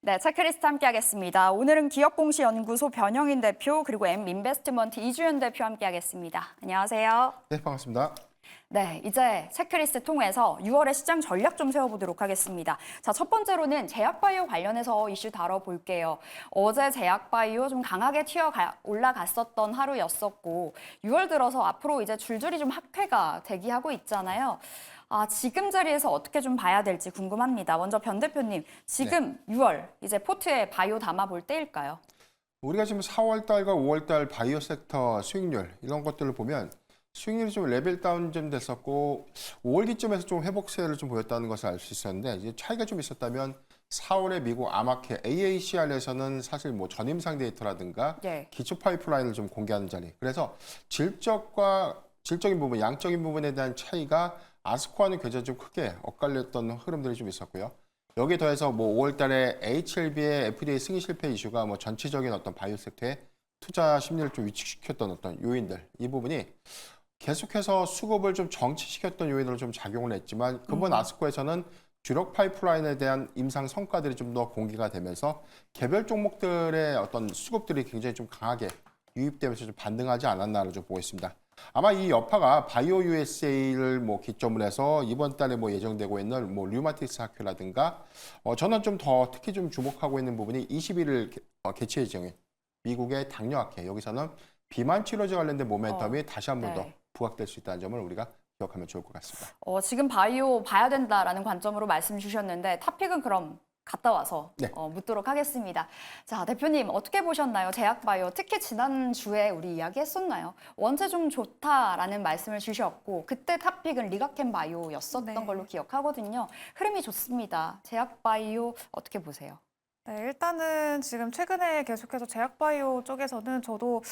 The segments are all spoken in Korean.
네, 체크리스트 함께하겠습니다. 오늘은 기업공시연구소 변영인 대표 그리고 M인베스트먼트 이주연 대표 함께하겠습니다. 안녕하세요. 네, 반갑습니다. 네, 이제 체크리스트 통해서 6월의 시장 전략 좀 세워보도록 하겠습니다. 자, 첫 번째로는 제약바이오 관련해서 이슈 다뤄볼게요. 어제 제약바이오 좀 강하게 올라갔었던 하루였었고 6월 들어서 앞으로 이제 줄줄이 좀 학회가 대기하고 있잖아요. 지금 자리에서 어떻게 좀 봐야 될지 궁금합니다. 먼저 변 대표님, 지금 6월 이제 포트에 바이오 담아볼 때일까요? 우리가 지금 4월 달과 5월 달 바이오 섹터 수익률 이런 것들을 보면 수익률이 좀 레벨 다운 좀 됐었고 5월 기점에서 좀 회복세를 좀 보였다는 것을 알 수 있었는데 이제 차이가 좀 있었다면 4월에 미국 아마케 AACR에서는 사실 뭐 전임상 데이터라든가 네. 기초 파이프라인을 좀 공개하는 자리. 그래서 질적인 부분, 양적인 부분에 대한 차이가 아스코와는 굉장히 좀 크게 엇갈렸던 흐름들이 좀 있었고요. 여기에 더해서 뭐 5월 달에 HLB의 FDA 승인 실패 이슈가 뭐 전체적인 어떤 바이오 섹터의 투자 심리를 좀 위축시켰던 어떤 요인들, 이 부분이 계속해서 수급을 좀 정체시켰던 요인으로 좀 작용을 했지만 그번 아스코에서는 주력 파이프라인에 대한 임상 성과들이 좀 더 공개가 되면서 개별 종목들의 어떤 수급들이 굉장히 좀 강하게 유입되면서 좀 반등하지 않았나를 좀 보고 있습니다. 아마 이 여파가 바이오 USA를 뭐 기점으로 해서 이번 달에 뭐 예정되고 있는 뭐 류마틱스 학회라든가 저는 좀 더 특히 좀 주목하고 있는 부분이 21일 개최 예정인 미국의 당뇨학회, 여기서는 비만 치료제 관련된 모멘텀이 다시 한 번 더 네. 부각될 수 있다는 점을 우리가 기억하면 좋을 것 같습니다. 지금 바이오 봐야 된다라는 관점으로 말씀 주셨는데 탑픽은 그럼 갔다 와서 네. 묻도록 하겠습니다. 자, 대표님 어떻게 보셨나요? 제약바이오 특히 지난주에 우리 이야기했었나요? 원체 좀 좋다라는 말씀을 주셨고 그때 탑픽은 리가켄 바이오였었던 네. 걸로 기억하거든요. 흐름이 좋습니다. 제약바이오 어떻게 보세요? 네, 일단은 지금 최근에 계속해서 제약바이오 쪽에서는 저도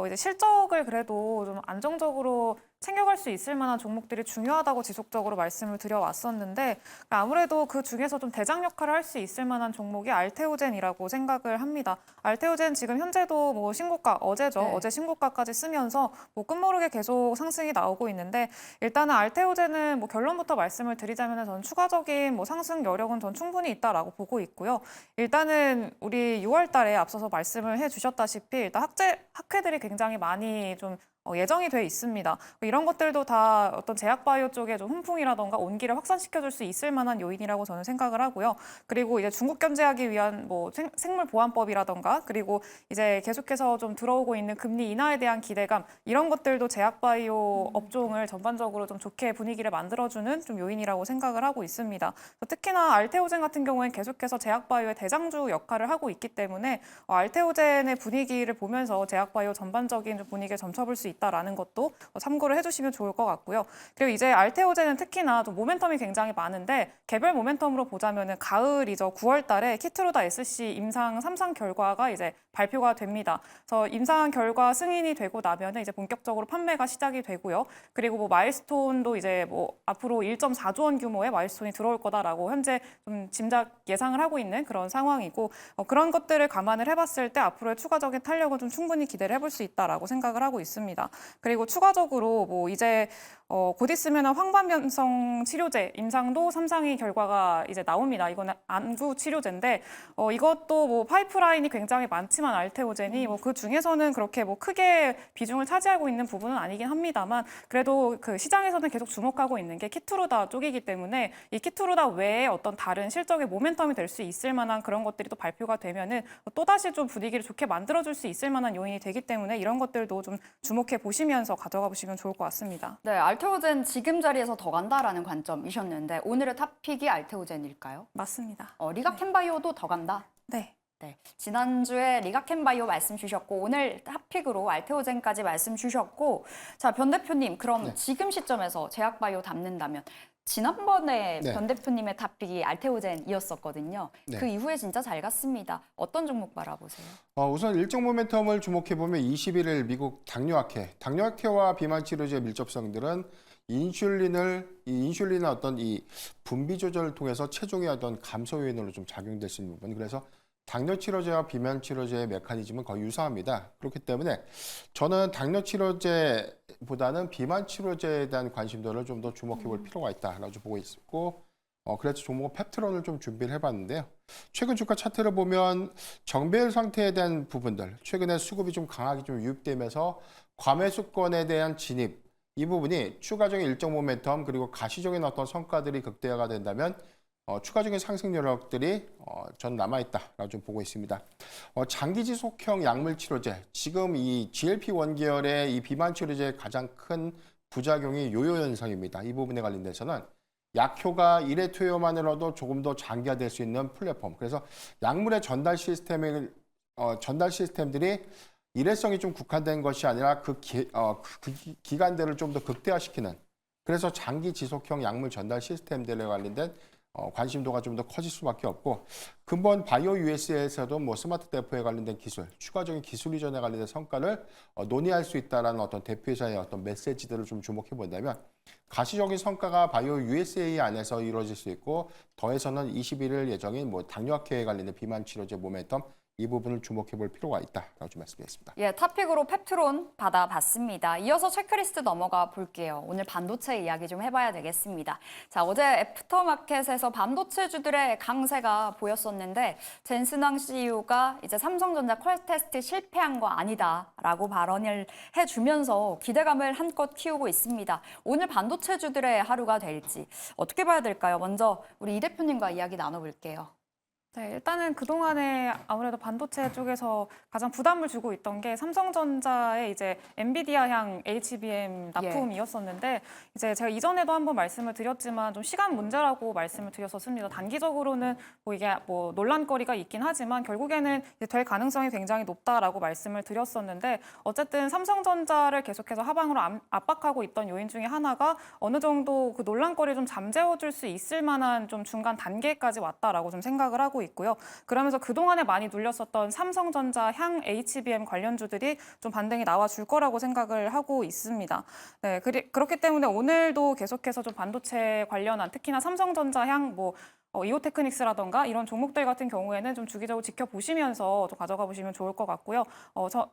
이제 실적을 그래도 좀 안정적으로 챙겨갈 수 있을 만한 종목들이 중요하다고 지속적으로 말씀을 드려왔었는데 아무래도 그 중에서 좀 대장 역할을 할 수 있을 만한 종목이 알테오젠이라고 생각을 합니다. 알테오젠 지금 현재도 뭐 신고가 어제죠. 네. 어제 신고가까지 쓰면서 뭐 끝모르게 계속 상승이 나오고 있는데 일단은 알테오젠은 뭐 결론부터 말씀을 드리자면 전 추가적인 뭐 상승 여력은 전 충분히 있다라고 보고 있고요. 일단은 우리 6월 달에 앞서서 말씀을 해주셨다시피 일단 학회들이 굉장히 많이 좀 예정이 돼 있습니다. 이런 것들도 다 어떤 제약바이오 쪽에 좀 훈풍이라던가 온기를 확산시켜줄 수 있을 만한 요인이라고 저는 생각을 하고요. 그리고 이제 중국 견제하기 위한 뭐 생물 보안법이라던가 그리고 이제 계속해서 좀 들어오고 있는 금리 인하에 대한 기대감 이런 것들도 제약바이오 업종을 전반적으로 좀 좋게 분위기를 만들어주는 좀 요인이라고 생각을 하고 있습니다. 특히나 알테오젠 같은 경우에는 계속해서 제약바이오의 대장주 역할을 하고 있기 때문에 알테오젠의 분위기를 보면서 제약바이오 전반적인 좀 분위기를 점쳐볼 수 있다라는 것도 참고를 해주시면 좋을 것 같고요. 그리고 이제 알테오젠은 특히나 좀 모멘텀이 굉장히 많은데 개별 모멘텀으로 보자면은 가을이죠. 9월 달에 키트루다 SC 임상 3상 결과가 이제 발표가 됩니다. 그래서 임상 결과 승인이 되고 나면은 이제 본격적으로 판매가 시작이 되고요. 그리고 뭐 마일스톤도 이제 뭐 앞으로 1.4조 원 규모의 마일스톤이 들어올 거다라고 현재 좀 짐작 예상을 하고 있는 그런 상황이고 그런 것들을 감안을 해봤을 때 앞으로의 추가적인 탄력은 좀 충분히 기대를 해볼 수 있다라고 생각을 하고 있습니다. 그리고 추가적으로 뭐 이제 곧 있으면 황반변성 치료제 임상도 3상의 결과가 이제 나옵니다. 이거는 안구 치료제인데 이것도 뭐 파이프라인이 굉장히 많지만 알테오젠이 뭐 그 중에서는 그렇게 뭐 크게 비중을 차지하고 있는 부분은 아니긴 합니다만 그래도 그 시장에서는 계속 주목하고 있는 게 키투루다 쪽이기 때문에 이 키투루다 외에 어떤 다른 실적의 모멘텀이 될 수 있을 만한 그런 것들이 또 발표가 되면은 또다시 좀 분위기를 좋게 만들어줄 수 있을 만한 요인이 되기 때문에 이런 것들도 좀 주목해 보시면서 가져가 보시면 좋을 것 같습니다. 네, 알테오젠 지금 자리에서 더 간다라는 관점이셨는데 오늘의 탑픽이 알테오젠일까요? 맞습니다. 리가켄 바이오도 더 간다? 네. 네, 지난주에 리가켄 바이오 말씀 주셨고 오늘 탑픽으로 알테오젠까지 말씀 주셨고 자, 변 대표님 그럼 지금 시점에서 제약 바이오 담는다면 지난번에 변 대표님의 탑픽이 알테오젠이었었거든요. 네. 그 이후에 진짜 잘 갔습니다. 어떤 종목 바라보세요? 우선 일정 모멘텀을 주목해보면 21일 미국 당뇨학회와 비만 치료제 밀접성들은 인슐린의 어떤 이 분비 조절을 통해서 체중의 어떤 감소 요인으로 좀 작용될 수 있는 부분. 그래서 당뇨 치료제와 비만 치료제의 메커니즘은 거의 유사합니다. 그렇기 때문에 저는 당뇨 치료제보다는 비만 치료제에 대한 관심도를 좀 더 주목해 볼 필요가 있다라고 보고 있고 그래서 종목 펩트론을 좀 준비를 해봤는데요. 최근 주가 차트를 보면 정배열 상태에 대한 부분들, 최근에 수급이 좀 강하게 좀 유입되면서 과매수권에 대한 진입, 이 부분이 추가적인 일정 모멘텀 그리고 가시적인 어떤 성과들이 극대화가 된다면 추가적인 상승 여력들이 전 남아있다라고 좀 보고 있습니다. 장기 지속형 약물 치료제, 지금 이 GLP-1 계열의 이 비만 치료제의 가장 큰 부작용이 요요 현상입니다. 이 부분에 관련돼서는 약효가 1회 투여만으로도 조금 더 장기화될 수 있는 플랫폼. 그래서 약물의 전달 시스템들이 일회성이 좀 국한된 것이 아니라 그 기간들을 좀 더 극대화시키는, 그래서 장기 지속형 약물 전달 시스템들에 관련된 관심도가 좀 더 커질 수밖에 없고, 근본 바이오 US에서도 뭐 스마트 대포에 관련된 기술, 추가적인 기술 이전에 관련된 성과를 논의할 수 있다라는 어떤 대표회사의 어떤 메시지들을 좀 주목해 본다면, 가시적인 성과가 바이오 USA 안에서 이루어질 수 있고, 더해서는 21일 예정인 뭐 당뇨학회에 관련된 비만 치료제 모멘텀, 이 부분을 주목해 볼 필요가 있다라고 좀 말씀드렸습니다. 예, 탑픽으로 펩트론 받아봤습니다. 이어서 체크리스트 넘어가 볼게요. 오늘 반도체 이야기 좀 해봐야 되겠습니다. 자, 어제 애프터마켓에서 반도체주들의 강세가 보였었는데 젠슨왕 CEO가 이제 삼성전자 퀄 테스트 실패한 거 아니다라고 발언을 해주면서 기대감을 한껏 키우고 있습니다. 오늘 반도체주들의 하루가 될지 어떻게 봐야 될까요? 먼저 우리 이 대표님과 이야기 나눠볼게요. 네, 일단은 그동안에 아무래도 반도체 쪽에서 가장 부담을 주고 있던 게 삼성전자의 이제 엔비디아향 HBM 납품이었었는데, 이제 제가 이전에도 한번 말씀을 드렸지만 좀 시간 문제라고 말씀을 드렸었습니다. 단기적으로는 뭐 이게 뭐 논란거리가 있긴 하지만 결국에는 이제 될 가능성이 굉장히 높다라고 말씀을 드렸었는데, 어쨌든 삼성전자를 계속해서 하방으로 압박하고 있던 요인 중에 하나가 어느 정도 그 논란거리를 좀 잠재워줄 수 있을 만한 좀 중간 단계까지 왔다라고 좀 생각을 하고 있고요. 그러면서 그동안에 많이 눌렸었던 삼성전자 향 HBM 관련주들이 좀 반등이 나와줄 거라고 생각을 하고 있습니다. 네, 그렇기 때문에 오늘도 계속해서 좀 반도체 관련한, 특히나 삼성전자 향 이오테크닉스라던가 이런 종목들 같은 경우에는 좀 주기적으로 지켜보시면서 좀 가져가 보시면 좋을 것 같고요.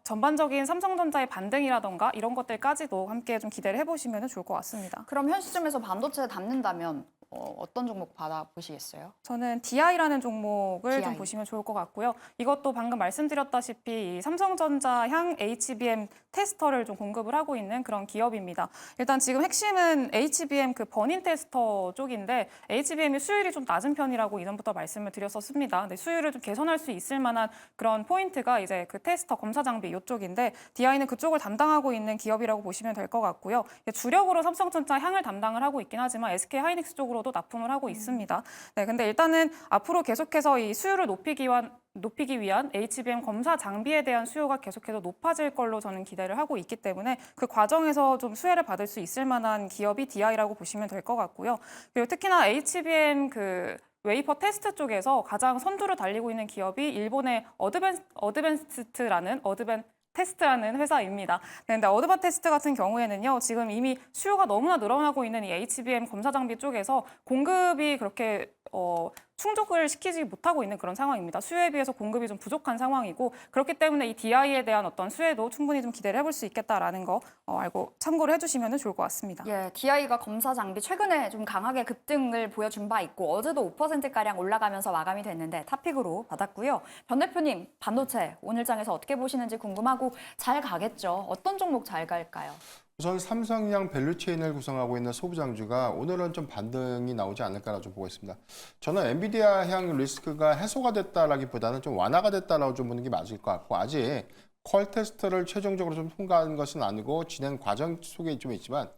전반적인 삼성전자의 반등이라던가 이런 것들까지도 함께 좀 기대를 해보시면 좋을 것 같습니다. 그럼 현 시점에서 반도체 담는다면 어떤 종목 받아보시겠어요? 저는 DI라는 종목을 DI. 좀 보시면 좋을 것 같고요. 이것도 방금 말씀드렸다시피 이 삼성전자 향 HBM 테스터를 좀 공급을 하고 있는 그런 기업입니다. 일단 지금 핵심은 HBM 그 버닌 테스터 쪽인데, HBM이 수율이 좀 낮은 편이라고 이전부터 말씀을 드렸었습니다. 근데 수율을 좀 개선할 수 있을 만한 그런 포인트가 이제 그 테스터 검사 장비 이쪽인데, DI는 그쪽을 담당하고 있는 기업이라고 보시면 될 것 같고요. 주력으로 삼성전자 향을 담당을 하고 있긴 하지만 SK 하이닉스 쪽으로 도 납품을 하고 있습니다. 네, 근데 일단은 앞으로 계속해서 이 수율을 높이기 위한 HBM 검사 장비에 대한 수요가 계속해서 높아질 걸로 저는 기대를 하고 있기 때문에 그 과정에서 좀 수혜를 받을 수 있을 만한 기업이 DI라고 보시면 될 것 같고요. 그리고 특히나 HBM 그 웨이퍼 테스트 쪽에서 가장 선두를 달리고 있는 기업이 일본의 어드밴테스트라는 회사입니다. 근데 어드밴테스트 같은 경우에는요, 지금 이미 수요가 너무나 늘어나고 있는 이 HBM 검사 장비 쪽에서 공급이 그렇게 충족을 시키지 못하고 있는 그런 상황입니다. 수요에 비해서 공급이 좀 부족한 상황이고, 그렇기 때문에 이 DI에 대한 어떤 수혜도 충분히 좀 기대를 해볼 수 있겠다라는 거 알고 참고를 해주시면 좋을 것 같습니다. 예, DI가 검사 장비 최근에 좀 강하게 급등을 보여준 바 있고 어제도 5%가량 올라가면서 마감이 됐는데 탑픽으로 받았고요. 변 대표님, 반도체 오늘 장에서 어떻게 보시는지 궁금하고 잘 가겠죠? 어떤 종목 잘 갈까요? 우선 삼성향 밸류체인을 구성하고 있는 소부장주가 오늘은 좀 반등이 나오지 않을까라고 좀 보고 있습니다. 저는 엔비디아 향 리스크가 해소가 됐다라기보다는 좀 완화가 됐다라고 좀 보는 게 맞을 것 같고, 아직 퀄 테스트를 최종적으로 좀 통과한 것은 아니고 진행 과정 속에 좀 있지만,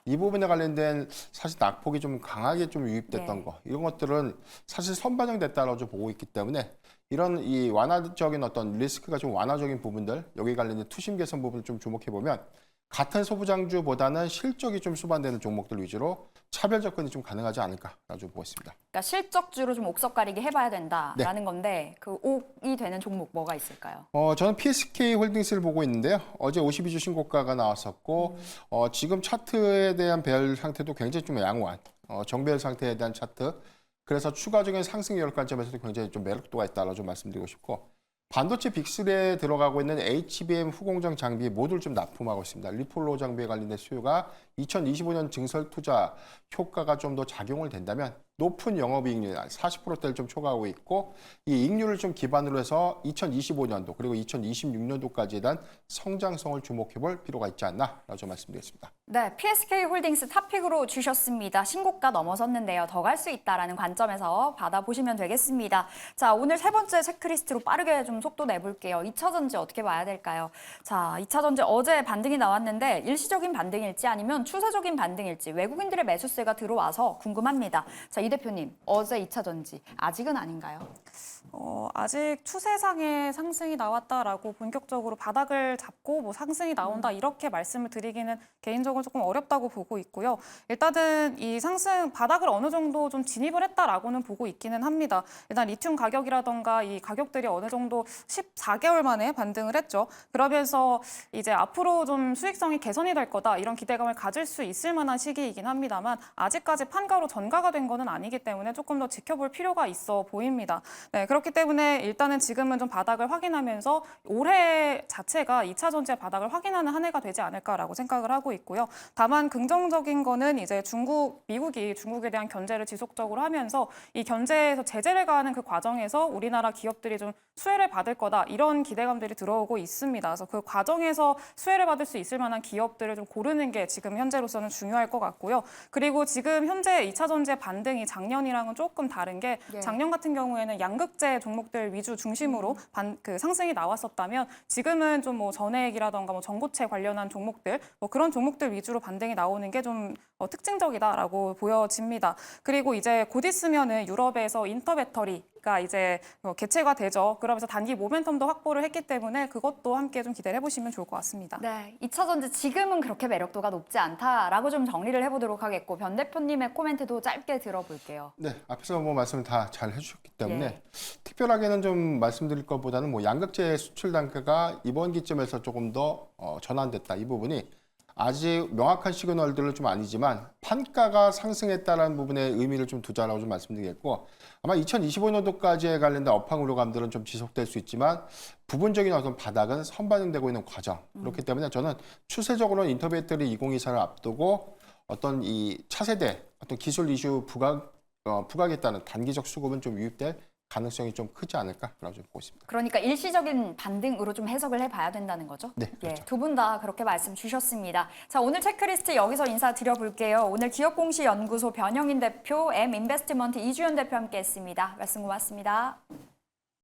이 부분에 관련된 사실 낙폭이 좀 강하게 좀 유입됐던 거, 이런 것들은 사실 선반영됐다라고 좀 보고 있기 때문에, 이런 이 완화적인 어떤 리스크가 좀 완화적인 부분들, 여기 관련된 투심 개선 부분을 좀 주목해 보면 같은 소부장주보다는 실적이 좀 수반되는 종목들 위주로 차별 접근이 좀 가능하지 않을까라고 좀 보고 있습니다. 그러니까 실적주로 좀 옥석 가리기 해봐야 된다라는 건데, 그 옥이 되는 종목 뭐가 있을까요? 저는 PSK 홀딩스를 보고 있는데요. 어제 52주 신고가가 나왔었고, 지금 차트에 대한 배열 상태도 굉장히 좀 양호한 정배열 상태에 대한 차트. 그래서 추가적인 상승 여력 관점에서도 굉장히 좀 매력도가 있다라고 좀 말씀드리고 싶고, 반도체 빅3에 들어가고 있는 HBM 후공정 장비 모두를 좀 납품하고 있습니다. 리폴로 장비에 관련된 수요가 2025년 증설 투자 효과가 좀 더 작용을 된다면 높은 영업이익률 40%대를 좀 초과하고 있고 이 이익률을 좀 기반으로 해서 2025년도 그리고 2026년도까지에 대한 성장성을 주목해볼 필요가 있지 않나라고 좀 말씀드리겠습니다. 네, PSK 홀딩스 탑픽으로 주셨습니다. 신고가 넘어섰는데요. 더 갈 수 있다라는 관점에서 받아보시면 되겠습니다. 자, 오늘 세 번째 체크리스트로 빠르게 좀 속도 내볼게요. 2차 전지 어떻게 봐야 될까요? 자, 2차 전지 어제 반등이 나왔는데 일시적인 반등일지 아니면 추세적인 반등일지 외국인들의 매수세가 들어와서 궁금합니다. 자, 이 대표님, 어제 2차 전지 아직은 아닌가요? 아직 추세상의 상승이 나왔다라고 본격적으로 바닥을 잡고 뭐 상승이 나온다 이렇게 말씀을 드리기는 개인적으로 조금 어렵다고 보고 있고요. 일단은 이 상승 바닥을 어느 정도 좀 진입을 했다라고는 보고 있기는 합니다. 일단 리튬 가격이라던가 이 가격들이 어느 정도 14개월 만에 반등을 했죠. 그러면서 이제 앞으로 좀 수익성이 개선이 될 거다 이런 기대감을 가질 수 있을 만한 시기이긴 합니다만 아직까지 판가로 전가가 된 거는 아니기 때문에 조금 더 지켜볼 필요가 있어 보입니다. 네, 그렇기 때문에 일단은 지금은 좀 바닥을 확인하면서 올해 자체가 2차 전지의 바닥을 확인하는 한 해가 되지 않을까라고 생각을 하고 있고요. 다만 긍정적인 거는 이제 미국이 중국에 대한 견제를 지속적으로 하면서 이 견제에서 제재를 가하는 그 과정에서 우리나라 기업들이 좀 수혜를 받을 거다 이런 기대감들이 들어오고 있습니다. 그래서 그 과정에서 수혜를 받을 수 있을 만한 기업들을 좀 고르는 게 지금 현재로서는 중요할 것 같고요. 그리고 지금 현재 2차 전지의 반등이 작년이랑은 조금 다른 게 작년 같은 경우에는 양극재 종목들 위주 중심으로 상승이 나왔었다면 지금은 좀 뭐 전해액이라던가 뭐 전고체 관련한 종목들 뭐 그런 종목들 위주로 반등이 나오는 게 좀 특징적이다라고 보여집니다. 그리고 이제 곧 있으면은 유럽에서 인터배터리가 이제 개최가 되죠. 그러면서 단기 모멘텀도 확보를 했기 때문에 그것도 함께 좀 기대를 해보시면 좋을 것 같습니다. 네, 2차 전지 지금은 그렇게 매력도가 높지 않다라고 좀 정리를 해보도록 하겠고 변 대표님의 코멘트도 짧게 들어볼게요. 네, 앞에서 뭐 말씀 다 잘 해주셨기 때문에 예. 특별하게는 좀 말씀드릴 것보다는 뭐 양극재 수출 단가가 이번 기점에서 조금 더 전환됐다 이 부분이 아직 명확한 시그널들은 좀 아니지만 판가가 상승했다는 부분에 의미를 좀 두자라고 좀 말씀드리겠고 아마 2025년도까지에 관련된 업황 우려감들은 좀 지속될 수 있지만 부분적인 어떤 바닥은 선반영되고 있는 과정 그렇기 때문에 저는 추세적으로는 인터배터리 2024를 앞두고 어떤 이 차세대 어떤 기술 이슈 부각에 따른 단기적 수급은 좀 유입될 가능성이 좀 크지 않을까라고 좀 보고 있습니다. 그러니까 일시적인 반등으로 좀 해석을 해봐야 된다는 거죠? 네, 그렇죠. 두 분 다 그렇게 말씀 주셨습니다. 자, 오늘 체크리스트 여기서 인사드려볼게요. 오늘 기업공시연구소 변영인 대표, M인베스트먼트 이주연 대표 함께했습니다. 말씀 고맙습니다.